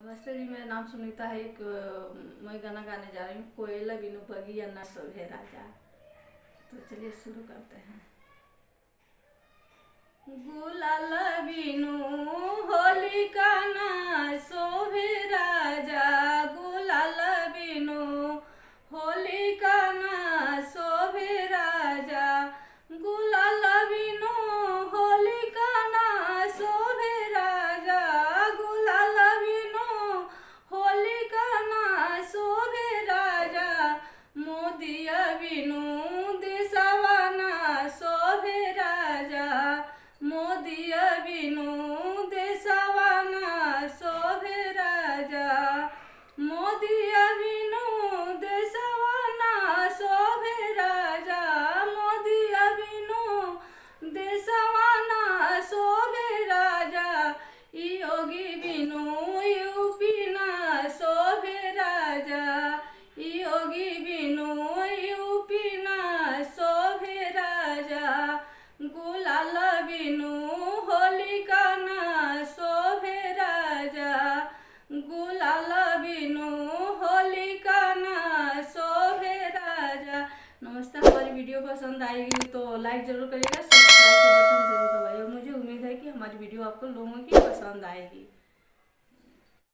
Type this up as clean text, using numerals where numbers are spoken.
नमस्ते जी, मेरा नाम सुनीता है। मैं गाना गाने जा रही हूँ, कोयल बिनु बगिया ना शोभे राजा। तो चलिए शुरू करते हैं। गुलाल बिनु होलिका ना शोभे राजा, गुलाल बिनु होलिका ना शोभे राजा, गुलाल बिनु होलिका ना शोभे राजा, गुलाल बिनु होलिका ना शोभे राजा, मोदिया बिनु देशवा ना शोभे राजा, मोदिया बिनु देशवा ना शोभे राजा, मोदिया बिनु देशवा ना शोभे राजा, मोदिया बिनु देशवा ना शोभे राजा, योगी बिनु यूपी ना शोभे राजा, योगी बिनु यूपी ना शोभे राजा, गुलाल बिनु होलिका ना शोभे राजा, गुलाल बिनु होलिका ना शोभे राजा। नमस्ते। हमारी वीडियो पसंद आएगी तो लाइक जरूर करिएगा, सब्सक्राइब का बटन जरूर दबाइए। मुझे उम्मीद है कि हमारी वीडियो आपको लोगों की पसंद आएगी।